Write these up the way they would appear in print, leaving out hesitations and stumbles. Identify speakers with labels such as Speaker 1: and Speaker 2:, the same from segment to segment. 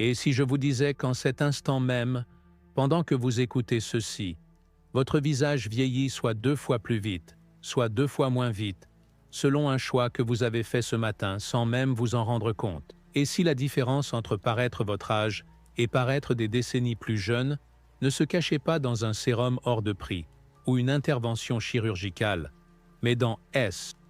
Speaker 1: Et si je vous disais qu'en cet instant même, pendant que vous écoutez ceci, votre visage vieillit soit 2 fois plus vite, soit 2 fois moins vite, selon un choix que vous avez fait ce matin sans même vous en rendre compte. Et si la différence entre paraître votre âge et paraître des décennies plus jeunes ne se cachait pas dans un sérum hors de prix ou une intervention chirurgicale, mais dans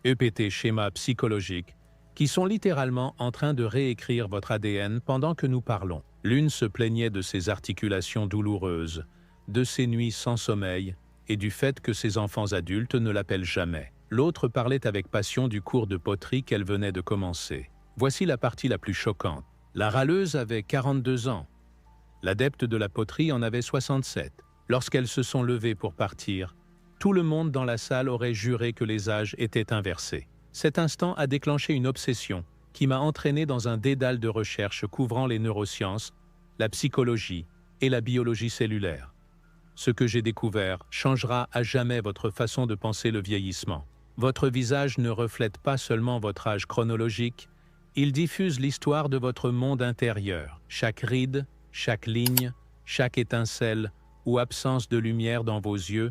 Speaker 1: EPT schémas psychologiques, qui sont littéralement en train de réécrire votre ADN pendant que nous parlons. L'une se plaignait de ses articulations douloureuses, de ses nuits sans sommeil et du fait que ses enfants adultes ne l'appellent jamais. L'autre parlait avec passion du cours de poterie qu'elle venait de commencer. Voici la partie la plus choquante. La râleuse avait 42 ans. L'adepte de la poterie en avait 67. Lorsqu'elles se sont levées pour partir, tout le monde dans la salle aurait juré que les âges étaient inversés. Cet instant a déclenché une obsession qui m'a entraîné dans un dédale de recherche couvrant les neurosciences, la psychologie et la biologie cellulaire. Ce que j'ai découvert changera à jamais votre façon de penser le vieillissement. Votre visage ne reflète pas seulement votre âge chronologique, il diffuse l'histoire de votre monde intérieur. Chaque ride, chaque ligne, chaque étincelle ou absence de lumière dans vos yeux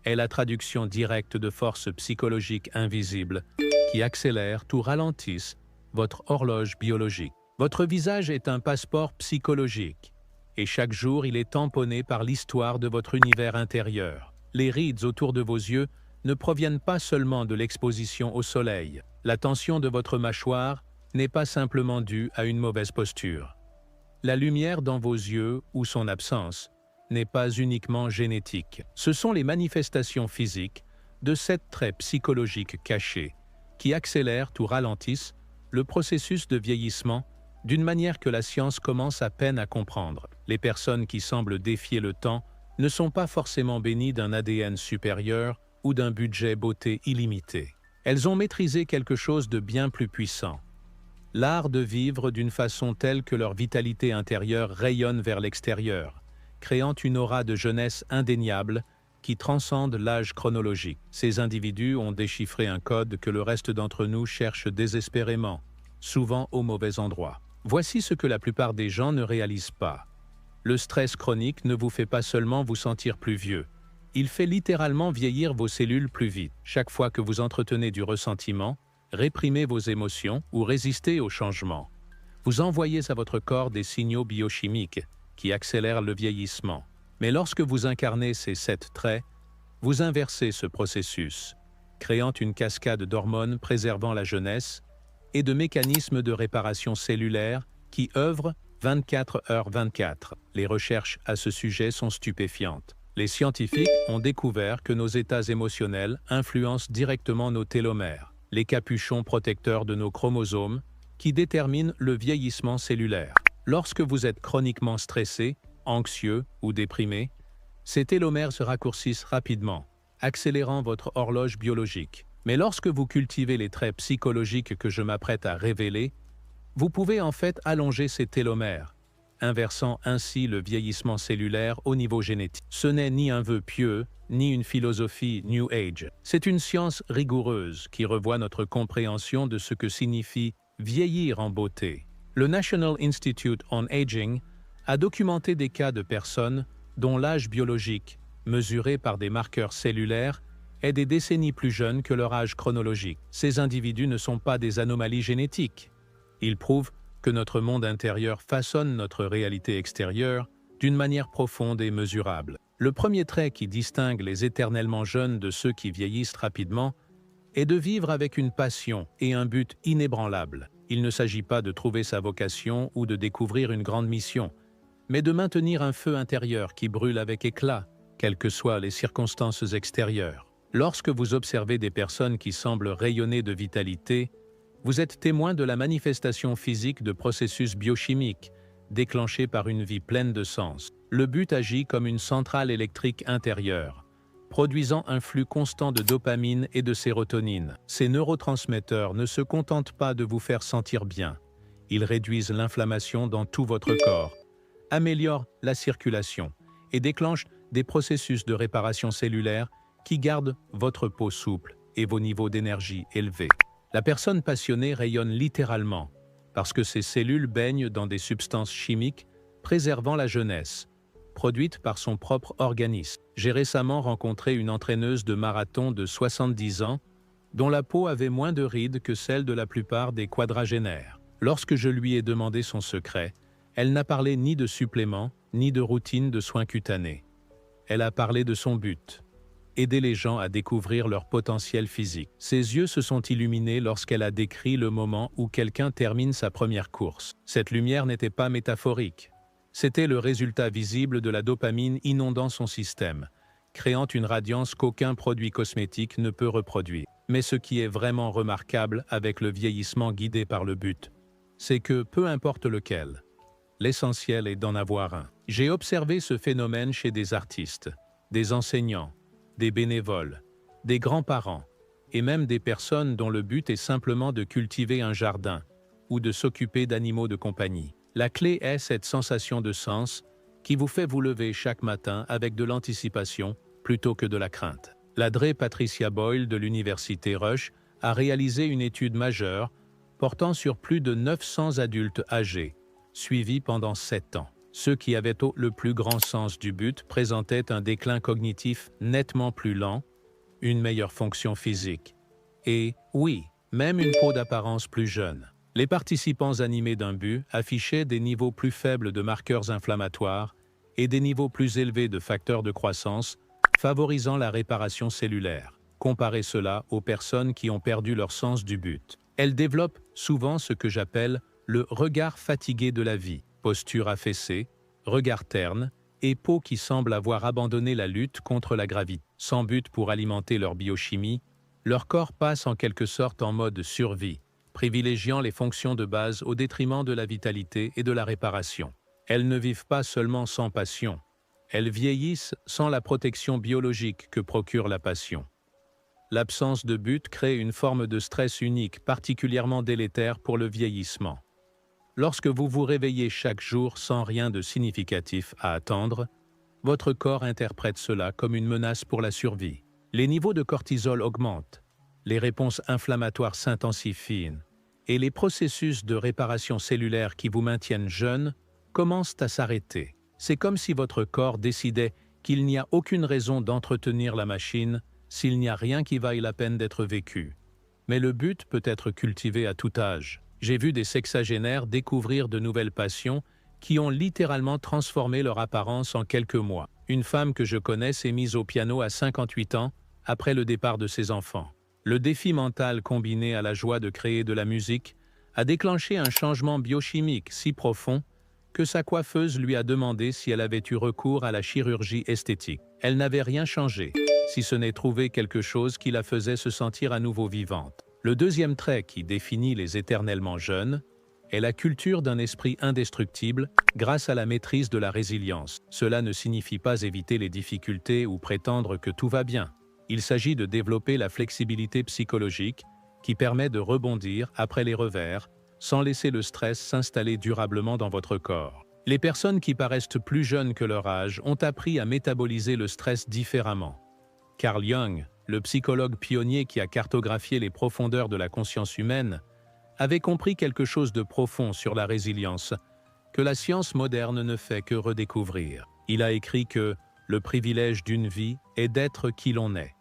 Speaker 1: est la traduction directe de forces psychologiques invisibles qui accélèrent ou ralentissent votre horloge biologique. Votre visage est un passeport psychologique, et chaque jour il est tamponné par l'histoire de votre univers intérieur. Les rides autour de vos yeux ne proviennent pas seulement de l'exposition au soleil. La tension de votre mâchoire n'est pas simplement due à une mauvaise posture. La lumière dans vos yeux ou son absence n'est pas uniquement génétique. Ce sont les manifestations physiques de 7 traits psychologiques cachés qui accélèrent ou ralentissent le processus de vieillissement d'une manière que la science commence à peine à comprendre. Les personnes qui semblent défier le temps ne sont pas forcément bénies d'un ADN supérieur ou d'un budget beauté illimité. Elles ont maîtrisé quelque chose de bien plus puissant. L'art de vivre d'une façon telle que leur vitalité intérieure rayonne vers l'extérieur, créant une aura de jeunesse indéniable qui transcende l'âge chronologique. Ces individus ont déchiffré un code que le reste d'entre nous cherche désespérément, souvent au mauvais endroit. Voici ce que la plupart des gens ne réalisent pas. Le stress chronique ne vous fait pas seulement vous sentir plus vieux, il fait littéralement vieillir vos cellules plus vite. Chaque fois que vous entretenez du ressentiment, réprimez vos émotions ou résistez au changement, vous envoyez à votre corps des signaux biochimiques qui accélèrent le vieillissement. Mais lorsque vous incarnez ces 7 traits, vous inversez ce processus, créant une cascade d'hormones préservant la jeunesse et de mécanismes de réparation cellulaire qui œuvrent 24h/24. Les recherches à ce sujet sont stupéfiantes. Les scientifiques ont découvert que nos états émotionnels influencent directement nos télomères, les capuchons protecteurs de nos chromosomes, qui déterminent le vieillissement cellulaire. Lorsque vous êtes chroniquement stressé, anxieux ou déprimé, ces télomères se raccourcissent rapidement, accélérant votre horloge biologique. Mais lorsque vous cultivez les traits psychologiques que je m'apprête à révéler, vous pouvez en fait allonger ces télomères, inversant ainsi le vieillissement cellulaire au niveau génétique. Ce n'est ni un vœu pieux, ni une philosophie New Age. C'est une science rigoureuse qui revoit notre compréhension de ce que signifie vieillir en beauté. Le National Institute on Aging a documenté des cas de personnes dont l'âge biologique, mesuré par des marqueurs cellulaires, est des décennies plus jeune que leur âge chronologique. Ces individus ne sont pas des anomalies génétiques. Ils prouvent que notre monde intérieur façonne notre réalité extérieure d'une manière profonde et mesurable. Le premier trait qui distingue les éternellement jeunes de ceux qui vieillissent rapidement est de vivre avec une passion et un but inébranlable. Il ne s'agit pas de trouver sa vocation ou de découvrir une grande mission, mais de maintenir un feu intérieur qui brûle avec éclat, quelles que soient les circonstances extérieures. Lorsque vous observez des personnes qui semblent rayonner de vitalité, vous êtes témoin de la manifestation physique de processus biochimiques déclenchés par une vie pleine de sens. Le but agit comme une centrale électrique intérieure, produisant un flux constant de dopamine et de sérotonine. Ces neurotransmetteurs ne se contentent pas de vous faire sentir bien. Ils réduisent l'inflammation dans tout votre corps, améliorent la circulation et déclenchent des processus de réparation cellulaire qui gardent votre peau souple et vos niveaux d'énergie élevés. La personne passionnée rayonne littéralement, parce que ces cellules baignent dans des substances chimiques préservant la jeunesse, produites par son propre organisme. J'ai récemment rencontré une entraîneuse de marathon de 70 ans dont la peau avait moins de rides que celle de la plupart des quadragénaires. Lorsque je lui ai demandé son secret, elle n'a parlé ni de suppléments, ni de routine de soins cutanés. Elle a parlé de son but: aider les gens à découvrir leur potentiel physique. Ses yeux se sont illuminés lorsqu'elle a décrit le moment où quelqu'un termine sa première course. Cette lumière n'était pas métaphorique. C'était le résultat visible de la dopamine inondant son système, créant une radiance qu'aucun produit cosmétique ne peut reproduire. Mais ce qui est vraiment remarquable avec le vieillissement guidé par le but, c'est que, peu importe lequel, l'essentiel est d'en avoir un. J'ai observé ce phénomène chez des artistes, des enseignants, des bénévoles, des grands-parents, et même des personnes dont le but est simplement de cultiver un jardin ou de s'occuper d'animaux de compagnie. La clé est cette sensation de sens qui vous fait vous lever chaque matin avec de l'anticipation plutôt que de la crainte. La Dre Patricia Boyle de l'Université Rush a réalisé une étude majeure portant sur plus de 900 adultes âgés, suivis pendant 7 ans. Ceux qui avaient le plus grand sens du but présentaient un déclin cognitif nettement plus lent, une meilleure fonction physique et, oui, même une peau d'apparence plus jeune. Les participants animés d'un but affichaient des niveaux plus faibles de marqueurs inflammatoires et des niveaux plus élevés de facteurs de croissance, favorisant la réparation cellulaire. Comparez cela aux personnes qui ont perdu leur sens du but. Elles développent souvent ce que j'appelle le regard fatigué de la vie, posture affaissée, regard terne et peau qui semble avoir abandonné la lutte contre la gravité. Sans but pour alimenter leur biochimie, leur corps passe en quelque sorte en mode survie, privilégiant les fonctions de base au détriment de la vitalité et de la réparation. Elles ne vivent pas seulement sans passion, elles vieillissent sans la protection biologique que procure la passion. L'absence de but crée une forme de stress unique particulièrement délétère pour le vieillissement. Lorsque vous vous réveillez chaque jour sans rien de significatif à attendre, votre corps interprète cela comme une menace pour la survie. Les niveaux de cortisol augmentent, les réponses inflammatoires s'intensifient et les processus de réparation cellulaire qui vous maintiennent jeune commencent à s'arrêter. C'est comme si votre corps décidait qu'il n'y a aucune raison d'entretenir la machine s'il n'y a rien qui vaille la peine d'être vécu. Mais le but peut être cultivé à tout âge. J'ai vu des sexagénaires découvrir de nouvelles passions qui ont littéralement transformé leur apparence en quelques mois. Une femme que je connais s'est mise au piano à 58 ans après le départ de ses enfants. Le défi mental combiné à la joie de créer de la musique a déclenché un changement biochimique si profond que sa coiffeuse lui a demandé si elle avait eu recours à la chirurgie esthétique. Elle n'avait rien changé, si ce n'est trouver quelque chose qui la faisait se sentir à nouveau vivante. Le deuxième trait qui définit les éternellement jeunes est la culture d'un esprit indestructible grâce à la maîtrise de la résilience. Cela ne signifie pas éviter les difficultés ou prétendre que tout va bien. Il s'agit de développer la flexibilité psychologique qui permet de rebondir après les revers sans laisser le stress s'installer durablement dans votre corps. Les personnes qui paraissent plus jeunes que leur âge ont appris à métaboliser le stress différemment. Carl Jung, le psychologue pionnier qui a cartographié les profondeurs de la conscience humaine, avait compris quelque chose de profond sur la résilience, que la science moderne ne fait que redécouvrir. Il a écrit que le privilège d'une vie est d'être qui l'on est.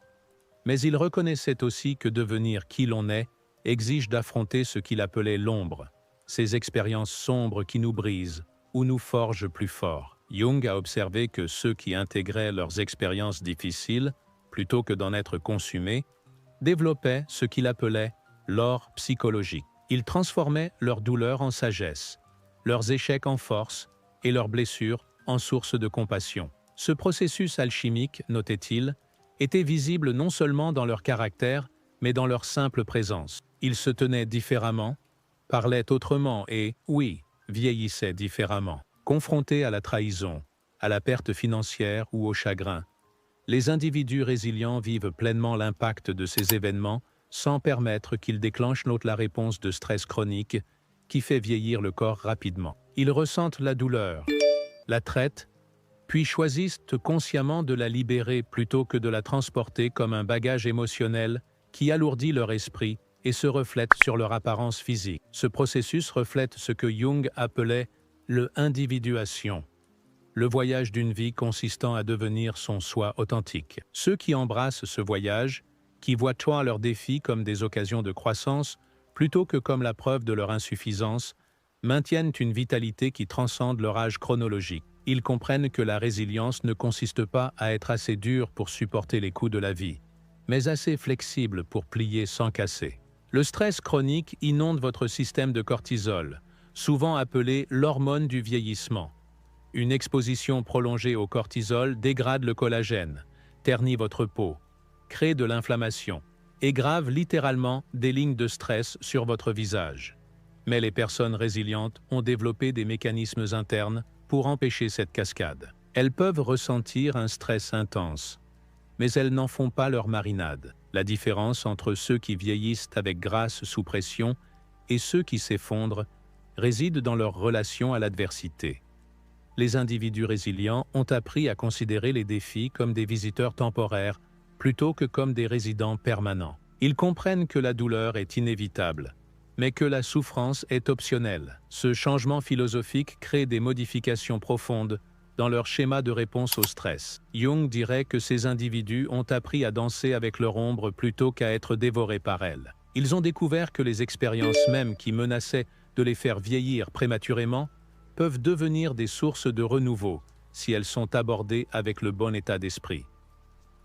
Speaker 1: Mais il reconnaissait aussi que devenir qui l'on est exige d'affronter ce qu'il appelait l'ombre, ces expériences sombres qui nous brisent ou nous forgent plus fort. Jung a observé que ceux qui intégraient leurs expériences difficiles, plutôt que d'en être consumés, développaient ce qu'il appelait l'or psychologique. Ils transformaient leur douleur en sagesse, leurs échecs en force et leurs blessures en source de compassion. Ce processus alchimique, notait-il, était visible non seulement dans leur caractère, mais dans leur simple présence. Ils se tenaient différemment, parlaient autrement et, oui, vieillissaient différemment. Confrontés à la trahison, à la perte financière ou au chagrin, les individus résilients vivent pleinement l'impact de ces événements sans permettre qu'ils déclenchent la réponse de stress chronique qui fait vieillir le corps rapidement. Ils ressentent la douleur, la traitent, puis choisissent consciemment de la libérer plutôt que de la transporter comme un bagage émotionnel qui alourdit leur esprit et se reflètent sur leur apparence physique. Ce processus reflète ce que Jung appelait le individuation, le voyage d'une vie consistant à devenir son soi authentique. Ceux qui embrassent ce voyage, qui voient toi leurs défis comme des occasions de croissance, plutôt que comme la preuve de leur insuffisance, maintiennent une vitalité qui transcende leur âge chronologique. Ils comprennent que la résilience ne consiste pas à être assez dur pour supporter les coups de la vie, mais assez flexible pour plier sans casser. Le stress chronique inonde votre système de cortisol, souvent appelé l'hormone du vieillissement. Une exposition prolongée au cortisol dégrade le collagène, ternit votre peau, crée de l'inflammation et grave littéralement des lignes de stress sur votre visage. Mais les personnes résilientes ont développé des mécanismes internes pour empêcher cette cascade. Elles peuvent ressentir un stress intense, mais elles n'en font pas leur marinade. La différence entre ceux qui vieillissent avec grâce sous pression et ceux qui s'effondrent réside dans leur relation à l'adversité. Les individus résilients ont appris à considérer les défis comme des visiteurs temporaires plutôt que comme des résidents permanents. Ils comprennent que la douleur est inévitable, mais que la souffrance est optionnelle. Ce changement philosophique crée des modifications profondes dans leur schéma de réponse au stress. Jung dirait que ces individus ont appris à danser avec leur ombre plutôt qu'à être dévorés par elle. Ils ont découvert que les expériences mêmes qui menaçaient de les faire vieillir prématurément peuvent devenir des sources de renouveau si elles sont abordées avec le bon état d'esprit.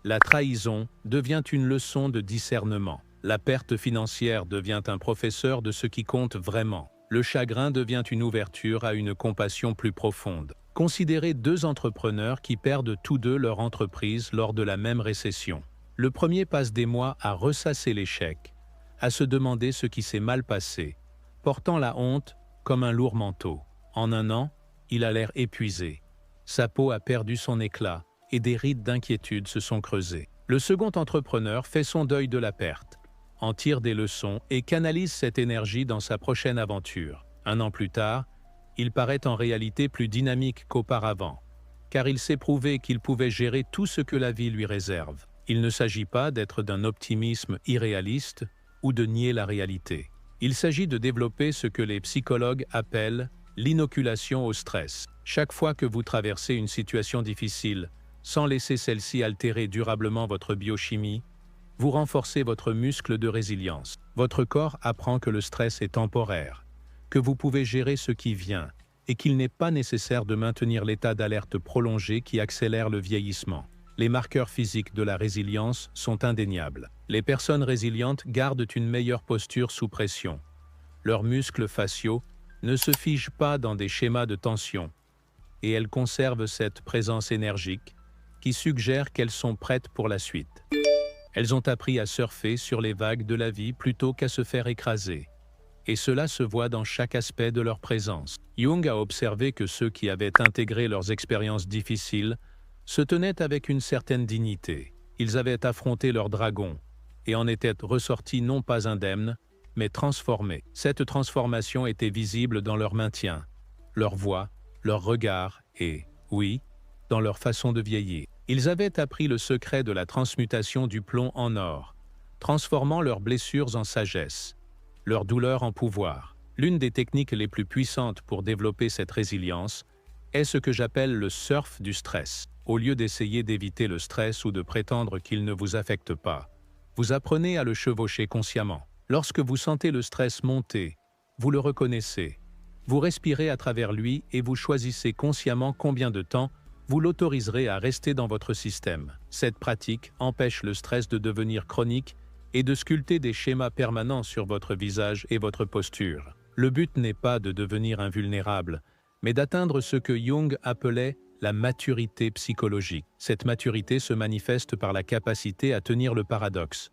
Speaker 1: La trahison devient une leçon de discernement. La perte financière devient un professeur de ce qui compte vraiment. Le chagrin devient une ouverture à une compassion plus profonde. Considérez deux entrepreneurs qui perdent tous deux leur entreprise lors de la même récession. Le premier passe des mois à ressasser l'échec, à se demander ce qui s'est mal passé, portant la honte comme un lourd manteau. En un an, il a l'air épuisé. Sa peau a perdu son éclat et des rides d'inquiétude se sont creusées. Le second entrepreneur fait son deuil de la perte, en tire des leçons et canalise cette énergie dans sa prochaine aventure. Un an plus tard, il paraît en réalité plus dynamique qu'auparavant, car il s'est prouvé qu'il pouvait gérer tout ce que la vie lui réserve. Il ne s'agit pas d'être d'un optimisme irréaliste ou de nier la réalité. Il s'agit de développer ce que les psychologues appellent l'inoculation au stress. Chaque fois que vous traversez une situation difficile, sans laisser celle-ci altérer durablement votre biochimie, vous renforcez votre muscle de résilience. Votre corps apprend que le stress est temporaire, que vous pouvez gérer ce qui vient et qu'il n'est pas nécessaire de maintenir l'état d'alerte prolongé qui accélère le vieillissement. Les marqueurs physiques de la résilience sont indéniables. Les personnes résilientes gardent une meilleure posture sous pression. Leurs muscles faciaux ne se figent pas dans des schémas de tension et elles conservent cette présence énergique qui suggère qu'elles sont prêtes pour la suite. Elles ont appris à surfer sur les vagues de la vie plutôt qu'à se faire écraser. Et cela se voit dans chaque aspect de leur présence. Jung a observé que ceux qui avaient intégré leurs expériences difficiles se tenaient avec une certaine dignité. Ils avaient affronté leurs dragons et en étaient ressortis non pas indemnes, mais transformés. Cette transformation était visible dans leur maintien, leur voix, leur regard et, oui, dans leur façon de vieillir. Ils avaient appris le secret de la transmutation du plomb en or, transformant leurs blessures en sagesse, leurs douleurs en pouvoir. L'une des techniques les plus puissantes pour développer cette résilience est ce que j'appelle le surf du stress. Au lieu d'essayer d'éviter le stress ou de prétendre qu'il ne vous affecte pas, vous apprenez à le chevaucher consciemment. Lorsque vous sentez le stress monter, vous le reconnaissez. Vous respirez à travers lui et vous choisissez consciemment combien de temps vous l'autoriserez à rester dans votre système. Cette pratique empêche le stress de devenir chronique et de sculpter des schémas permanents sur votre visage et votre posture. Le but n'est pas de devenir invulnérable, mais d'atteindre ce que Jung appelait la maturité psychologique. Cette maturité se manifeste par la capacité à tenir le paradoxe,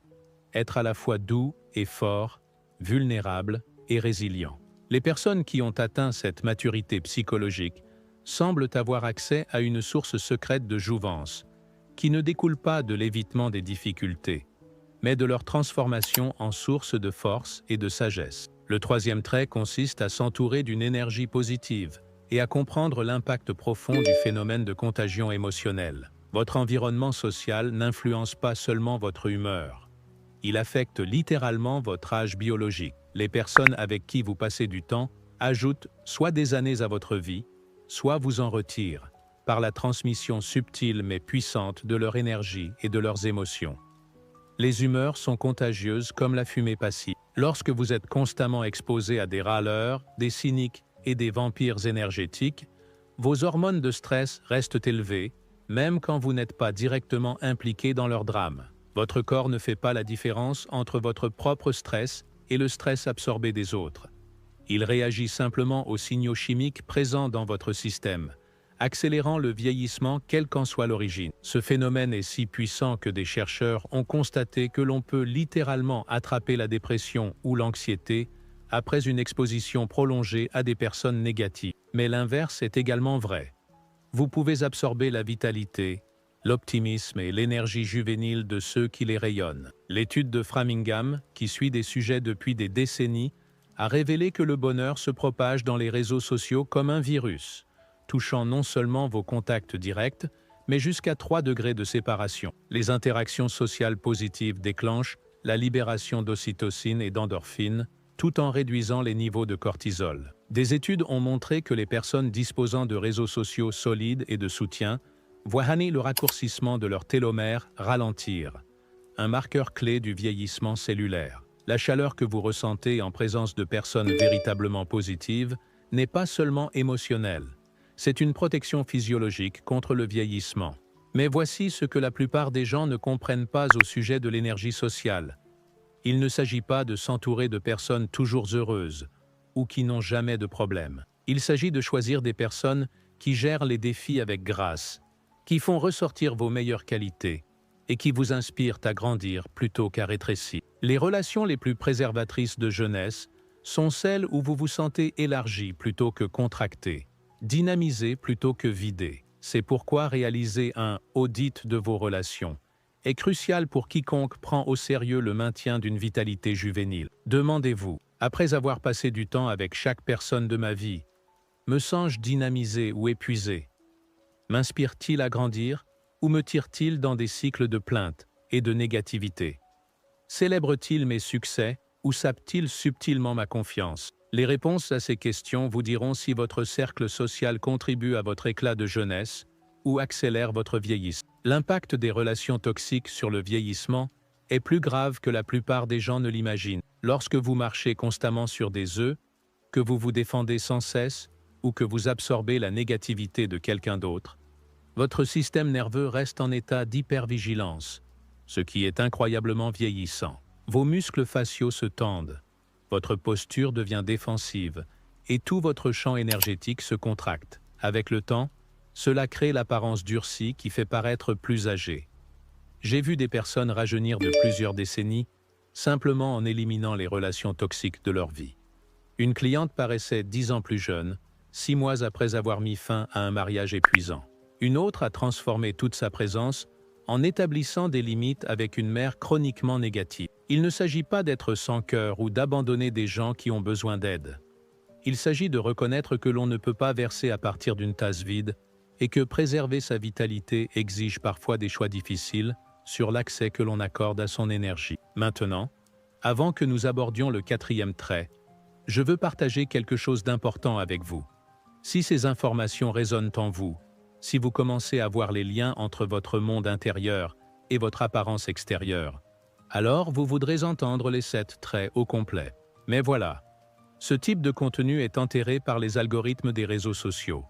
Speaker 1: être à la fois doux et fort, vulnérable et résilient. Les personnes qui ont atteint cette maturité psychologique semblent avoir accès à une source secrète de jouvence, qui ne découle pas de l'évitement des difficultés, mais de leur transformation en source de force et de sagesse. Le troisième trait consiste à s'entourer d'une énergie positive et à comprendre l'impact profond du phénomène de contagion émotionnelle. Votre environnement social n'influence pas seulement votre humeur, Il affecte littéralement votre âge biologique. Les personnes avec qui vous passez du temps ajoutent soit des années à votre vie, soit vous en retirent, par la transmission subtile mais puissante de leur énergie et de leurs émotions. Les humeurs sont contagieuses comme la fumée passive. Lorsque vous êtes constamment exposé à des râleurs, des cyniques et des vampires énergétiques, vos hormones de stress restent élevées, même quand vous n'êtes pas directement impliqué dans leur drame. Votre corps ne fait pas la différence entre votre propre stress et le stress absorbé des autres. Il réagit simplement aux signaux chimiques présents dans votre système, accélérant le vieillissement quelle qu'en soit l'origine. Ce phénomène est si puissant que des chercheurs ont constaté que l'on peut littéralement attraper la dépression ou l'anxiété après une exposition prolongée à des personnes négatives. Mais l'inverse est également vrai. Vous pouvez absorber la vitalité, l'optimisme et l'énergie juvénile de ceux qui les rayonnent. L'étude de Framingham, qui suit des sujets depuis des décennies, a révélé que le bonheur se propage dans les réseaux sociaux comme un virus, touchant non seulement vos contacts directs, mais jusqu'à 3 degrés de séparation. Les interactions sociales positives déclenchent la libération d'ocytocine et d'endorphine, tout en réduisant les niveaux de cortisol. Des études ont montré que les personnes disposant de réseaux sociaux solides et de soutien voient le raccourcissement de leur télomère ralentir, un marqueur clé du vieillissement cellulaire. La chaleur que vous ressentez en présence de personnes véritablement positives n'est pas seulement émotionnelle, c'est une protection physiologique contre le vieillissement. Mais voici ce que la plupart des gens ne comprennent pas au sujet de l'énergie sociale. Il ne s'agit pas de s'entourer de personnes toujours heureuses ou qui n'ont jamais de problème. Il s'agit de choisir des personnes qui gèrent les défis avec grâce, qui font ressortir vos meilleures qualités et qui vous inspirent à grandir plutôt qu'à rétrécir. Les relations les plus préservatrices de jeunesse sont celles où vous vous sentez élargi plutôt que contracté, dynamisé plutôt que vidé. C'est pourquoi réaliser un audit de vos relations est crucial pour quiconque prend au sérieux le maintien d'une vitalité juvénile. Demandez-vous, après avoir passé du temps avec chaque personne de ma vie, me sens-je dynamisé ou épuisé? M'inspire-t-il à grandir ou me tire-t-il dans des cycles de plaintes et de négativité? Célèbre-t-il mes succès ou sape-t-il subtilement ma confiance? Les réponses à ces questions vous diront si votre cercle social contribue à votre éclat de jeunesse ou accélère votre vieillissement. L'impact des relations toxiques sur le vieillissement est plus grave que la plupart des gens ne l'imaginent. Lorsque vous marchez constamment sur des œufs, que vous vous défendez sans cesse ou que vous absorbez la négativité de quelqu'un d'autre, votre système nerveux reste en état d'hypervigilance, ce qui est incroyablement vieillissant. Vos muscles faciaux se tendent, votre posture devient défensive et tout votre champ énergétique se contracte. Avec le temps, cela crée l'apparence durcie qui fait paraître plus âgé. J'ai vu des personnes rajeunir de plusieurs décennies simplement en éliminant les relations toxiques de leur vie. Une cliente paraissait 10 ans plus jeune, 6 mois après avoir mis fin à un mariage épuisant. Une autre a transformé toute sa présence en établissant des limites avec une mère chroniquement négative. Il ne s'agit pas d'être sans cœur ou d'abandonner des gens qui ont besoin d'aide. Il s'agit de reconnaître que l'on ne peut pas verser à partir d'une tasse vide et que préserver sa vitalité exige parfois des choix difficiles sur l'accès que l'on accorde à son énergie. Maintenant, avant que nous abordions le 4e trait, je veux partager quelque chose d'important avec vous. Si ces informations résonnent en vous, si vous commencez à voir les liens entre votre monde intérieur et votre apparence extérieure, alors vous voudrez entendre les 7 traits au complet. Mais voilà, ce type de contenu est enterré par les algorithmes des réseaux sociaux,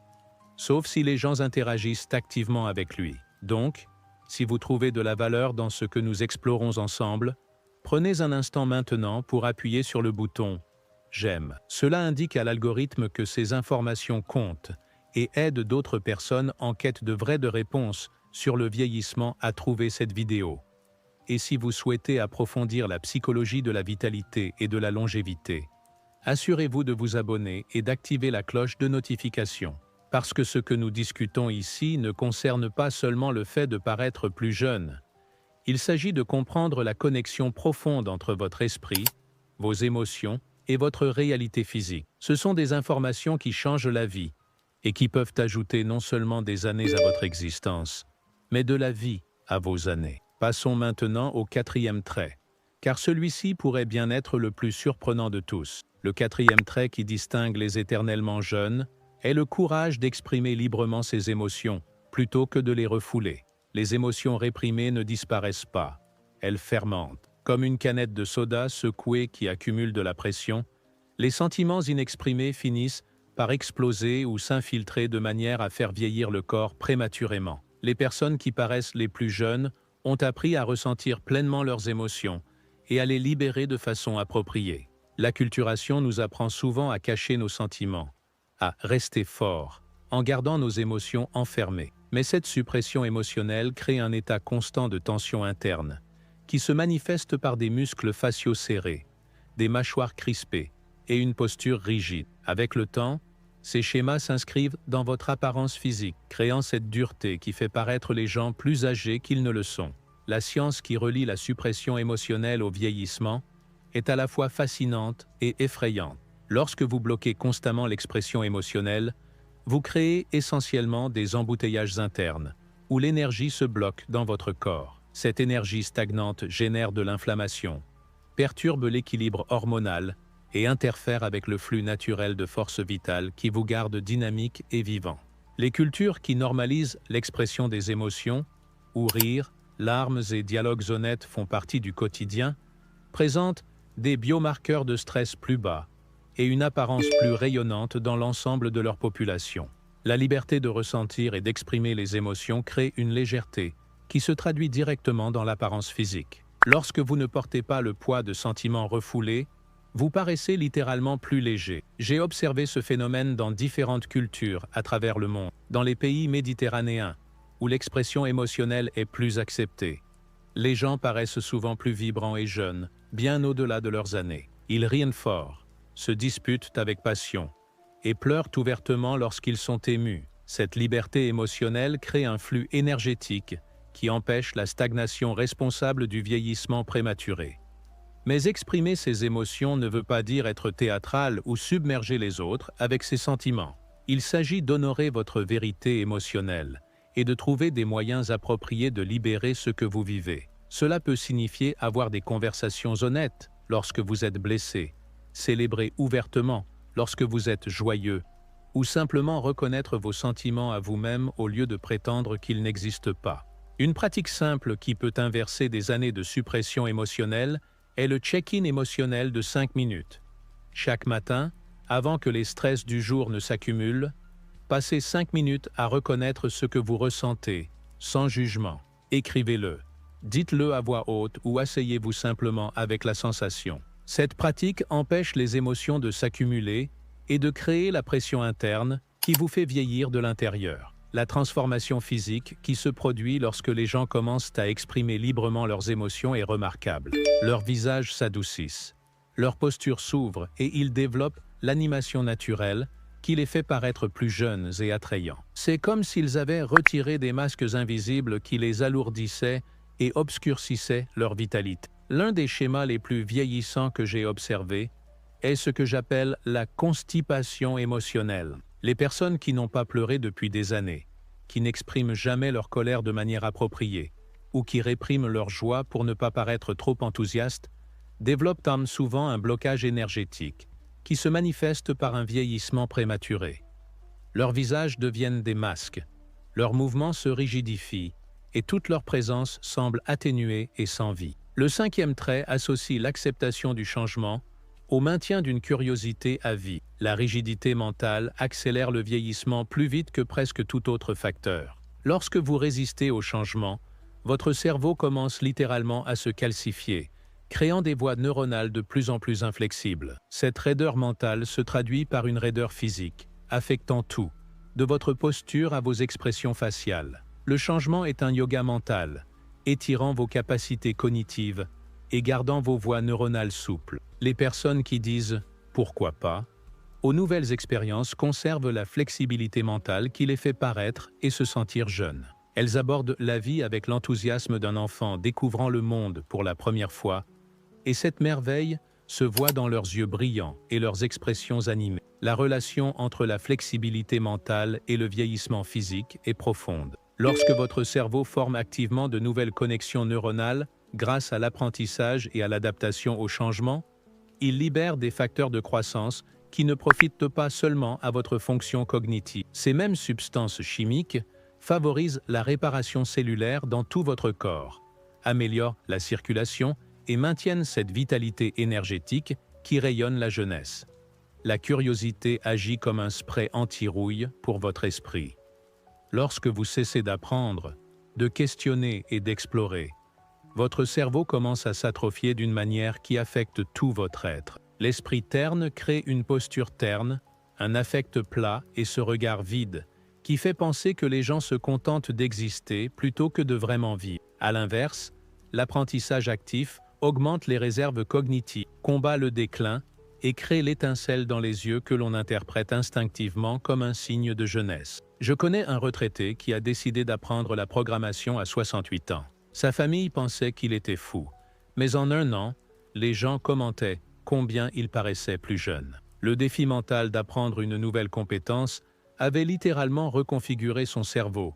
Speaker 1: sauf si les gens interagissent activement avec lui. Donc, si vous trouvez de la valeur dans ce que nous explorons ensemble, prenez un instant maintenant pour appuyer sur le bouton « J'aime ». Cela indique à l'algorithme que ces informations comptent et aide d'autres personnes en quête de vraies réponses sur le vieillissement à trouver cette vidéo. Et si vous souhaitez approfondir la psychologie de la vitalité et de la longévité, assurez-vous de vous abonner et d'activer la cloche de notification. Parce que ce que nous discutons ici ne concerne pas seulement le fait de paraître plus jeune. Il s'agit de comprendre la connexion profonde entre votre esprit, vos émotions et votre réalité physique. Ce sont des informations qui changent la vie et qui peuvent ajouter non seulement des années à votre existence, mais de la vie à vos années. Passons maintenant au 4e trait. car celui-ci pourrait bien être le plus surprenant de tous. Le quatrième trait qui distingue les éternellement jeunes est le courage d'exprimer librement ses émotions, plutôt que de les refouler. Les émotions réprimées ne disparaissent pas, elles fermentent. Comme une canette de soda secouée qui accumule de la pression, les sentiments inexprimés finissent par exploser ou s'infiltrer de manière à faire vieillir le corps prématurément. Les personnes qui paraissent les plus jeunes ont appris à ressentir pleinement leurs émotions et à les libérer de façon appropriée. L'acculturation nous apprend souvent à cacher nos sentiments, à rester forts, en gardant nos émotions enfermées. Mais cette suppression émotionnelle crée un état constant de tension interne, qui se manifeste par des muscles faciaux serrés, des mâchoires crispées et une posture rigide. Avec le temps, ces schémas s'inscrivent dans votre apparence physique, créant cette dureté qui fait paraître les gens plus âgés qu'ils ne le sont. La science qui relie la suppression émotionnelle au vieillissement est à la fois fascinante et effrayante. Lorsque vous bloquez constamment l'expression émotionnelle, vous créez essentiellement des embouteillages internes, où l'énergie se bloque dans votre corps. Cette énergie stagnante génère de l'inflammation, perturbe l'équilibre hormonal et interfère avec le flux naturel de force vitale qui vous garde dynamique et vivant. Les cultures qui normalisent l'expression des émotions, où rire, larmes et dialogues honnêtes font partie du quotidien, présentent des biomarqueurs de stress plus bas et une apparence plus rayonnante dans l'ensemble de leur population. La liberté de ressentir et d'exprimer les émotions crée une légèreté qui se traduit directement dans l'apparence physique. Lorsque vous ne portez pas le poids de sentiments refoulés, vous paraissez littéralement plus léger. J'ai observé ce phénomène dans différentes cultures à travers le monde. Dans les pays méditerranéens, où l'expression émotionnelle est plus acceptée, les gens paraissent souvent plus vibrants et jeunes, bien au-delà de leurs années. Ils rient fort, se disputent avec passion et pleurent ouvertement lorsqu'ils sont émus. Cette liberté émotionnelle crée un flux énergétique qui empêche la stagnation responsable du vieillissement prématuré. Mais exprimer ses émotions ne veut pas dire être théâtral ou submerger les autres avec ses sentiments. Il s'agit d'honorer votre vérité émotionnelle et de trouver des moyens appropriés de libérer ce que vous vivez. Cela peut signifier avoir des conversations honnêtes lorsque vous êtes blessé, célébrer ouvertement lorsque vous êtes joyeux, ou simplement reconnaître vos sentiments à vous-même au lieu de prétendre qu'ils n'existent pas. Une pratique simple qui peut inverser des années de suppression émotionnelle est le check-in émotionnel de 5 minutes. Chaque matin, avant que les stress du jour ne s'accumulent, passez 5 minutes à reconnaître ce que vous ressentez, sans jugement. Écrivez-le, dites-le à voix haute ou asseyez-vous simplement avec la sensation. Cette pratique empêche les émotions de s'accumuler et de créer la pression interne qui vous fait vieillir de l'intérieur. La transformation physique qui se produit lorsque les gens commencent à exprimer librement leurs émotions est remarquable. Leurs visages s'adoucissent, leur posture s'ouvre et ils développent l'animation naturelle qui les fait paraître plus jeunes et attrayants. C'est comme s'ils avaient retiré des masques invisibles qui les alourdissaient et obscurcissaient leur vitalité. L'un des schémas les plus vieillissants que j'ai observé est ce que j'appelle la constipation émotionnelle. Les personnes qui n'ont pas pleuré depuis des années, qui n'expriment jamais leur colère de manière appropriée, ou qui répriment leur joie pour ne pas paraître trop enthousiastes, développent souvent un blocage énergétique, qui se manifeste par un vieillissement prématuré. Leurs visages deviennent des masques, leurs mouvements se rigidifient, et toute leur présence semble atténuée et sans vie. Le cinquième trait associe l'acceptation du changement au maintien d'une curiosité à vie. La rigidité mentale accélère le vieillissement plus vite que presque tout autre facteur. Lorsque vous résistez au changement, votre cerveau commence littéralement à se calcifier, créant des voies neuronales de plus en plus inflexibles. Cette raideur mentale se traduit par une raideur physique, affectant tout, de votre posture à vos expressions faciales. Le changement est un yoga mental, étirant vos capacités cognitives et gardant vos voies neuronales souples. Les personnes qui disent « pourquoi pas ?» aux nouvelles expériences conservent la flexibilité mentale qui les fait paraître et se sentir jeunes. Elles abordent la vie avec l'enthousiasme d'un enfant découvrant le monde pour la première fois, et cette merveille se voit dans leurs yeux brillants et leurs expressions animées. La relation entre la flexibilité mentale et le vieillissement physique est profonde. Lorsque votre cerveau forme activement de nouvelles connexions neuronales grâce à l'apprentissage et à l'adaptation au changement, il libère des facteurs de croissance qui ne profitent pas seulement à votre fonction cognitive. Ces mêmes substances chimiques favorisent la réparation cellulaire dans tout votre corps, améliorent la circulation et maintiennent cette vitalité énergétique qui rayonne la jeunesse. La curiosité agit comme un spray anti-rouille pour votre esprit. Lorsque vous cessez d'apprendre, de questionner et d'explorer, votre cerveau commence à s'atrophier d'une manière qui affecte tout votre être. L'esprit terne crée une posture terne, un affect plat et ce regard vide, qui fait penser que les gens se contentent d'exister plutôt que de vraiment vivre. À l'inverse, l'apprentissage actif augmente les réserves cognitives, combat le déclin et crée l'étincelle dans les yeux que l'on interprète instinctivement comme un signe de jeunesse. Je connais un retraité qui a décidé d'apprendre la programmation à 68 ans. Sa famille pensait qu'il était fou, mais en un an, les gens commentaient combien il paraissait plus jeune. Le défi mental d'apprendre une nouvelle compétence avait littéralement reconfiguré son cerveau,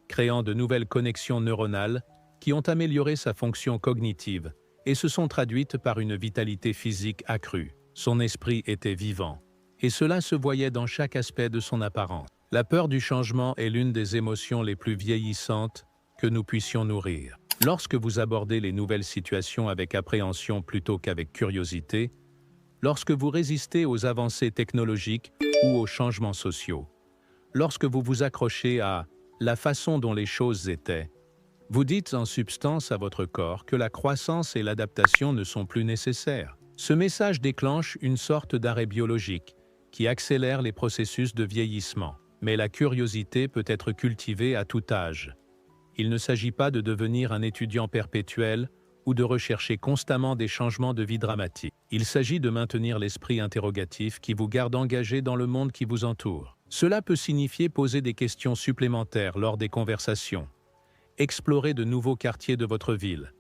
Speaker 1: créant de nouvelles connexions neuronales qui ont amélioré sa fonction cognitive et se sont traduites par une vitalité physique accrue. Son esprit était vivant, et cela se voyait dans chaque aspect de son apparence. La peur du changement est l'une des émotions les plus vieillissantes que nous puissions nourrir. Lorsque vous abordez les nouvelles situations avec appréhension plutôt qu'avec curiosité, lorsque vous résistez aux avancées technologiques ou aux changements sociaux, lorsque vous vous accrochez à la façon dont les choses étaient, vous dites en substance à votre corps que la croissance et l'adaptation ne sont plus nécessaires. Ce message déclenche une sorte d'arrêt biologique qui accélère les processus de vieillissement. Mais la curiosité peut être cultivée à tout âge. Il ne s'agit pas de devenir un étudiant perpétuel ou de rechercher constamment des changements de vie dramatiques. Il s'agit de maintenir l'esprit interrogatif qui vous garde engagé dans le monde qui vous entoure. Cela peut signifier poser des questions supplémentaires lors des conversations, explorer de nouveaux quartiers de votre ville,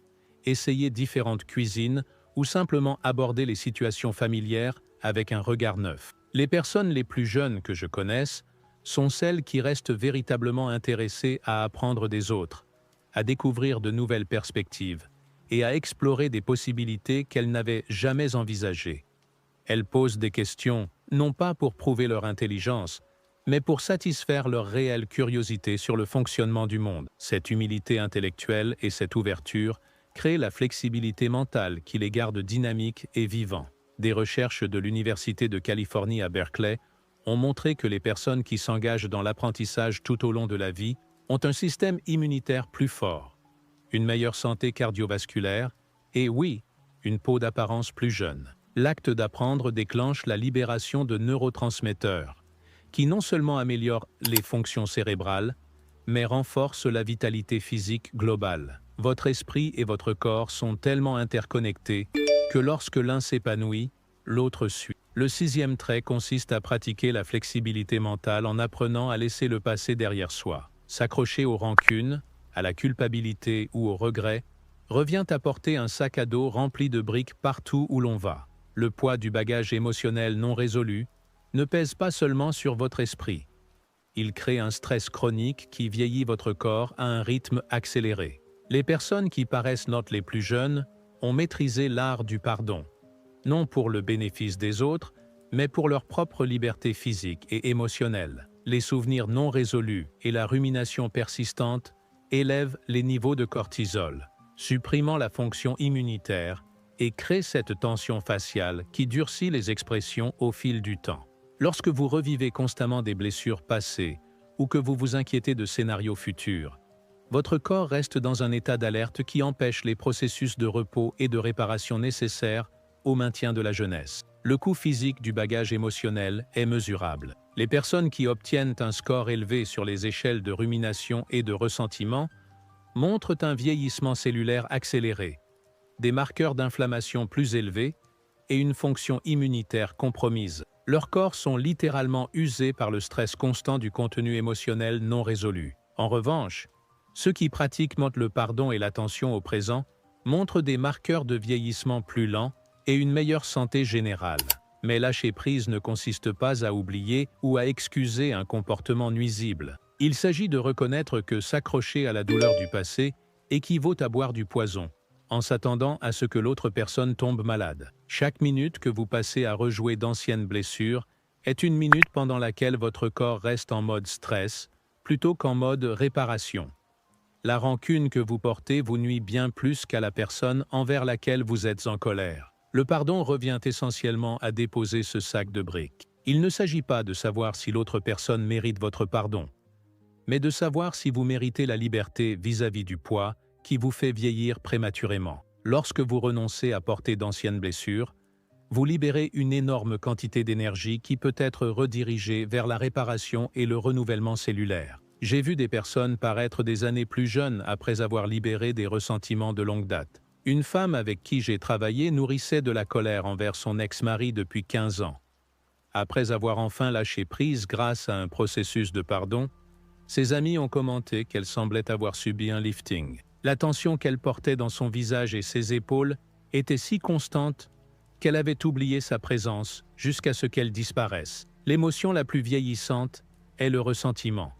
Speaker 1: essayer différentes cuisines ou simplement aborder les situations familières avec un regard neuf. Les personnes les plus jeunes que je connaisse sont celles qui restent véritablement intéressées à apprendre des autres, à découvrir de nouvelles perspectives et à explorer des possibilités qu'elles n'avaient jamais envisagées. Elles posent des questions, non pas pour prouver leur intelligence, mais pour satisfaire leur réelle curiosité sur le fonctionnement du monde. Cette humilité intellectuelle et cette ouverture créent la flexibilité mentale qui les garde dynamiques et vivants. Des recherches de l'Université de Californie à Berkeley ont montré que les personnes qui s'engagent dans l'apprentissage tout au long de la vie ont un système immunitaire plus fort, une meilleure santé cardiovasculaire et, oui, une peau d'apparence plus jeune. L'acte d'apprendre déclenche la libération de neurotransmetteurs, qui non seulement améliorent les fonctions cérébrales, mais renforcent la vitalité physique globale. Votre esprit et votre corps sont tellement interconnectés que lorsque l'un s'épanouit, l'autre suit. Le 6e trait consiste à pratiquer la flexibilité mentale en apprenant à laisser le passé derrière soi. S'accrocher aux rancunes, à la culpabilité ou au regret revient à porter un sac à dos rempli de briques partout où l'on va. Le poids du bagage émotionnel non résolu ne pèse pas seulement sur votre esprit. Il crée un stress chronique qui vieillit votre corps à un rythme accéléré. Les personnes qui paraissent notes les plus jeunes ont maîtrisé l'art du pardon, non pour le bénéfice des autres, mais pour leur propre liberté physique et émotionnelle. Les souvenirs non résolus et la rumination persistante élèvent les niveaux de cortisol, supprimant la fonction immunitaire et créent cette tension faciale qui durcit les expressions au fil du temps. Lorsque vous revivez constamment des blessures passées ou que vous vous inquiétez de scénarios futurs, votre corps reste dans un état d'alerte qui empêche les processus de repos et de réparation nécessaires au maintien de la jeunesse. Le coût physique du bagage émotionnel est mesurable. Les personnes qui obtiennent un score élevé sur les échelles de rumination et de ressentiment montrent un vieillissement cellulaire accéléré, des marqueurs d'inflammation plus élevés et une fonction immunitaire compromise. Leurs corps sont littéralement usés par le stress constant du contenu émotionnel non résolu. En revanche, ceux qui pratiquent le pardon et l'attention au présent montrent des marqueurs de vieillissement plus lent et une meilleure santé générale. Mais lâcher prise ne consiste pas à oublier ou à excuser un comportement nuisible. Il s'agit de reconnaître que s'accrocher à la douleur du passé équivaut à boire du poison, en s'attendant à ce que l'autre personne tombe malade. Chaque minute que vous passez à rejouer d'anciennes blessures est une minute pendant laquelle votre corps reste en mode stress plutôt qu'en mode réparation. La rancune que vous portez vous nuit bien plus qu'à la personne envers laquelle vous êtes en colère. Le pardon revient essentiellement à déposer ce sac de briques. Il ne s'agit pas de savoir si l'autre personne mérite votre pardon, mais de savoir si vous méritez la liberté vis-à-vis du poids qui vous fait vieillir prématurément. Lorsque vous renoncez à porter d'anciennes blessures, vous libérez une énorme quantité d'énergie qui peut être redirigée vers la réparation et le renouvellement cellulaire. J'ai vu des personnes paraître des années plus jeunes après avoir libéré des ressentiments de longue date. Une femme avec qui j'ai travaillé nourrissait de la colère envers son ex-mari depuis 15 ans. Après avoir enfin lâché prise grâce à un processus de pardon, ses amis ont commenté qu'elle semblait avoir subi un lifting. La tension qu'elle portait dans son visage et ses épaules était si constante qu'elle avait oublié sa présence jusqu'à ce qu'elle disparaisse. L'émotion la plus vieillissante est le ressentiment.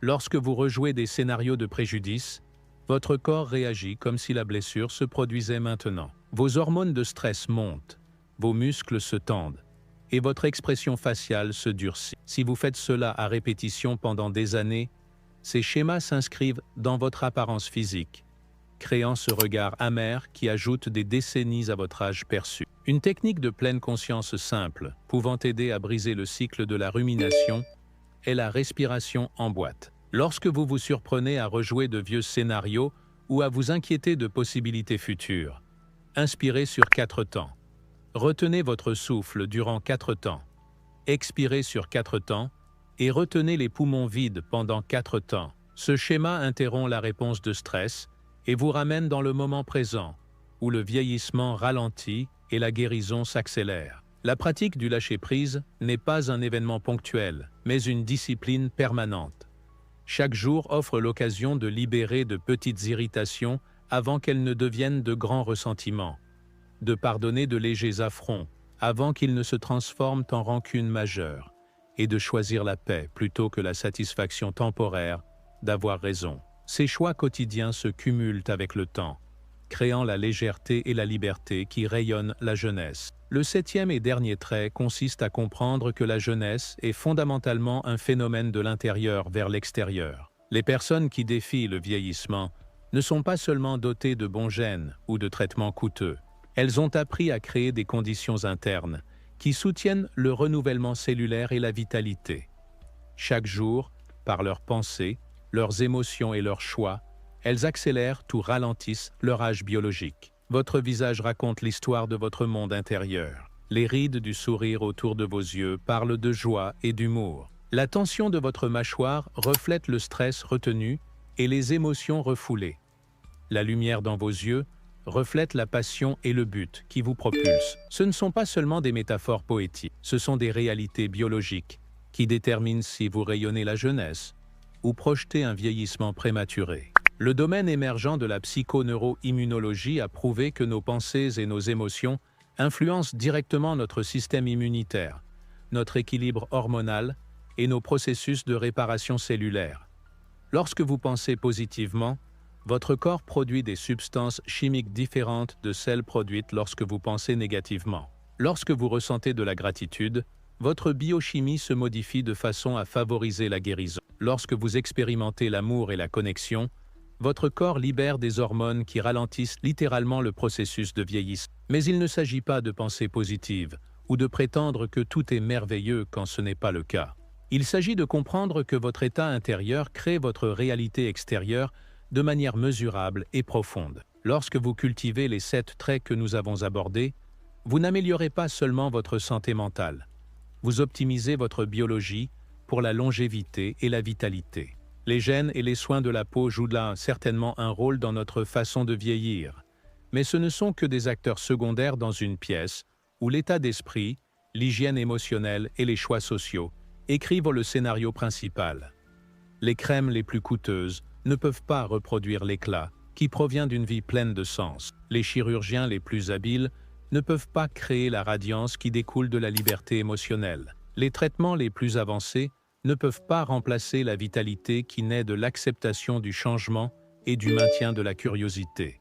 Speaker 1: Lorsque vous rejouez des scénarios de préjudice, votre corps réagit comme si la blessure se produisait maintenant. Vos hormones de stress montent, vos muscles se tendent, et votre expression faciale se durcit. Si vous faites cela à répétition pendant des années, ces schémas s'inscrivent dans votre apparence physique, créant ce regard amer qui ajoute des décennies à votre âge perçu. Une technique de pleine conscience simple, pouvant aider à briser le cycle de la rumination, est la respiration en boîte. Lorsque vous vous surprenez à rejouer de vieux scénarios ou à vous inquiéter de possibilités futures, inspirez sur 4 temps. Retenez votre souffle durant 4 temps. Expirez sur 4 temps et retenez les poumons vides pendant 4 temps. Ce schéma interrompt la réponse de stress et vous ramène dans le moment présent, où le vieillissement ralentit et la guérison s'accélère. La pratique du lâcher-prise n'est pas un événement ponctuel, mais une discipline permanente. Chaque jour offre l'occasion de libérer de petites irritations avant qu'elles ne deviennent de grands ressentiments, de pardonner de légers affronts avant qu'ils ne se transforment en rancune majeure, et de choisir la paix plutôt que la satisfaction temporaire d'avoir raison. Ces choix quotidiens se cumulent avec le temps, créant la légèreté et la liberté qui rayonnent la jeunesse. Le 7e et dernier trait consiste à comprendre que la jeunesse est fondamentalement un phénomène de l'intérieur vers l'extérieur. Les personnes qui défient le vieillissement ne sont pas seulement dotées de bons gènes ou de traitements coûteux. Elles ont appris à créer des conditions internes qui soutiennent le renouvellement cellulaire et la vitalité. Chaque jour, par leurs pensées, leurs émotions et leurs choix, elles accélèrent ou ralentissent leur âge biologique. Votre visage raconte l'histoire de votre monde intérieur. Les rides du sourire autour de vos yeux parlent de joie et d'humour. La tension de votre mâchoire reflète le stress retenu et les émotions refoulées. La lumière dans vos yeux reflète la passion et le but qui vous propulsent. Ce ne sont pas seulement des métaphores poétiques, ce sont des réalités biologiques qui déterminent si vous rayonnez la jeunesse ou projetez un vieillissement prématuré. Le domaine émergent de la psychoneuroimmunologie a prouvé que nos pensées et nos émotions influencent directement notre système immunitaire, notre équilibre hormonal et nos processus de réparation cellulaire. Lorsque vous pensez positivement, votre corps produit des substances chimiques différentes de celles produites lorsque vous pensez négativement. Lorsque vous ressentez de la gratitude, votre biochimie se modifie de façon à favoriser la guérison. Lorsque vous expérimentez l'amour et la connexion, votre corps libère des hormones qui ralentissent littéralement le processus de vieillissement. Mais il ne s'agit pas de pensées positives ou de prétendre que tout est merveilleux quand ce n'est pas le cas. Il s'agit de comprendre que votre état intérieur crée votre réalité extérieure de manière mesurable et profonde. Lorsque vous cultivez les 7 traits que nous avons abordés, vous n'améliorez pas seulement votre santé mentale. Vous optimisez votre biologie pour la longévité et la vitalité. Les gènes et les soins de la peau jouent là certainement un rôle dans notre façon de vieillir, mais ce ne sont que des acteurs secondaires dans une pièce où l'état d'esprit, l'hygiène émotionnelle et les choix sociaux écrivent le scénario principal. Les crèmes les plus coûteuses ne peuvent pas reproduire l'éclat qui provient d'une vie pleine de sens. Les chirurgiens les plus habiles ne peuvent pas créer la radiance qui découle de la liberté émotionnelle. Les traitements les plus avancés ne peuvent pas remplacer la vitalité qui naît de l'acceptation du changement et du maintien de la curiosité.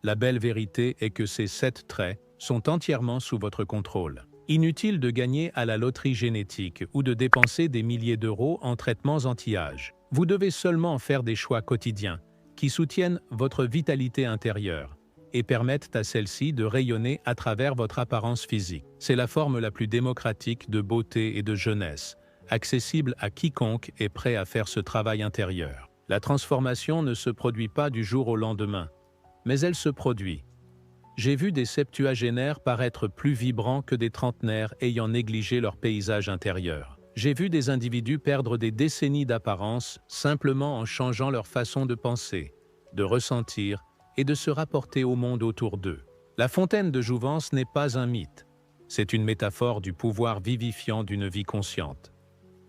Speaker 1: La belle vérité est que ces 7 traits sont entièrement sous votre contrôle. Inutile de gagner à la loterie génétique ou de dépenser des milliers d'euros en traitements anti-âge. Vous devez seulement faire des choix quotidiens qui soutiennent votre vitalité intérieure et permettent à celle-ci de rayonner à travers votre apparence physique. C'est la forme la plus démocratique de beauté et de jeunesse, accessible à quiconque est prêt à faire ce travail intérieur. La transformation ne se produit pas du jour au lendemain, mais elle se produit. J'ai vu des septuagénaires paraître plus vibrants que des trentenaires ayant négligé leur paysage intérieur. J'ai vu des individus perdre des décennies d'apparence simplement en changeant leur façon de penser, de ressentir et de se rapporter au monde autour d'eux. La fontaine de jouvence n'est pas un mythe. C'est une métaphore du pouvoir vivifiant d'une vie consciente.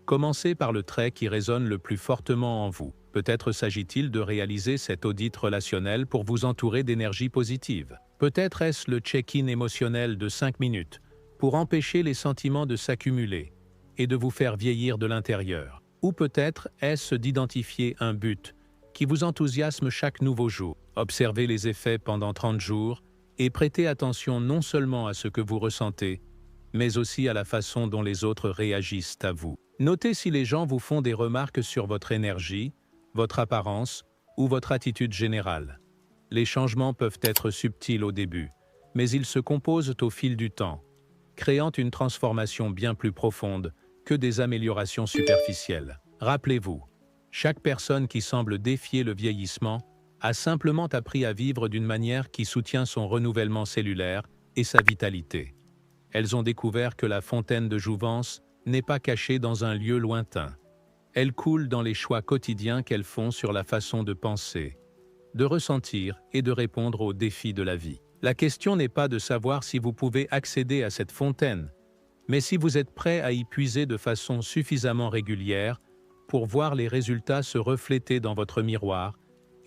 Speaker 1: Commencez par le trait qui résonne le plus fortement en vous. Peut-être s'agit-il de réaliser cet audit relationnel pour vous entourer d'énergie positive. Peut-être est-ce le check-in émotionnel de 5 minutes pour empêcher les sentiments de s'accumuler et de vous faire vieillir de l'intérieur. Ou peut-être est-ce d'identifier un but qui vous enthousiasme chaque nouveau jour. Observez les effets pendant 30 jours et prêtez attention non seulement à ce que vous ressentez, mais aussi à la façon dont les autres réagissent à vous. Notez si les gens vous font des remarques sur votre énergie, votre apparence ou votre attitude générale. Les changements peuvent être subtils au début, mais ils se composent au fil du temps, créant une transformation bien plus profonde que des améliorations superficielles. Rappelez-vous, chaque personne qui semble défier le vieillissement a simplement appris à vivre d'une manière qui soutient son renouvellement cellulaire et sa vitalité. Elles ont découvert que la fontaine de jouvence n'est pas cachée dans un lieu lointain. Elle coule dans les choix quotidiens qu'elles font sur la façon de penser, de ressentir et de répondre aux défis de la vie. La question n'est pas de savoir si vous pouvez accéder à cette fontaine, mais si vous êtes prêt à y puiser de façon suffisamment régulière pour voir les résultats se refléter dans votre miroir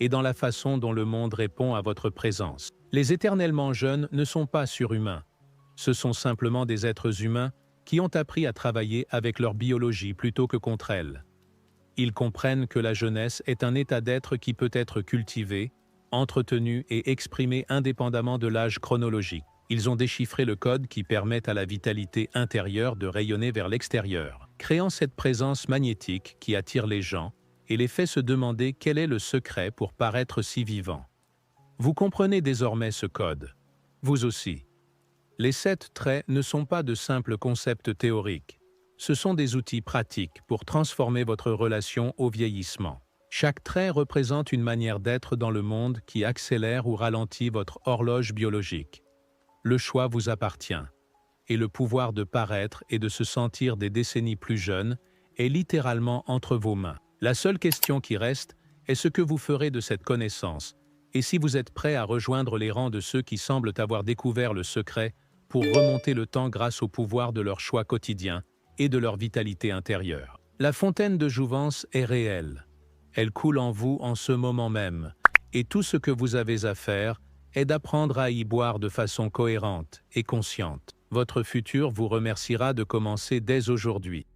Speaker 1: et dans la façon dont le monde répond à votre présence. Les éternellement jeunes ne sont pas surhumains. Ce sont simplement des êtres humains qui ont appris à travailler avec leur biologie plutôt que contre elle. Ils comprennent que la jeunesse est un état d'être qui peut être cultivé, entretenu et exprimé indépendamment de l'âge chronologique. Ils ont déchiffré le code qui permet à la vitalité intérieure de rayonner vers l'extérieur, créant cette présence magnétique qui attire les gens et les fait se demander quel est le secret pour paraître si vivant. Vous comprenez désormais ce code. Vous aussi. Les 7 traits ne sont pas de simples concepts théoriques. Ce sont des outils pratiques pour transformer votre relation au vieillissement. Chaque trait représente une manière d'être dans le monde qui accélère ou ralentit votre horloge biologique. Le choix vous appartient, et le pouvoir de paraître et de se sentir des décennies plus jeunes est littéralement entre vos mains. La seule question qui reste est ce que vous ferez de cette connaissance, et si vous êtes prêt à rejoindre les rangs de ceux qui semblent avoir découvert le secret pour remonter le temps grâce au pouvoir de leurs choix quotidiens et de leur vitalité intérieure. La fontaine de jouvence est réelle. Elle coule en vous en ce moment même, et tout ce que vous avez à faire est d'apprendre à y boire de façon cohérente et consciente. Votre futur vous remerciera de commencer dès aujourd'hui.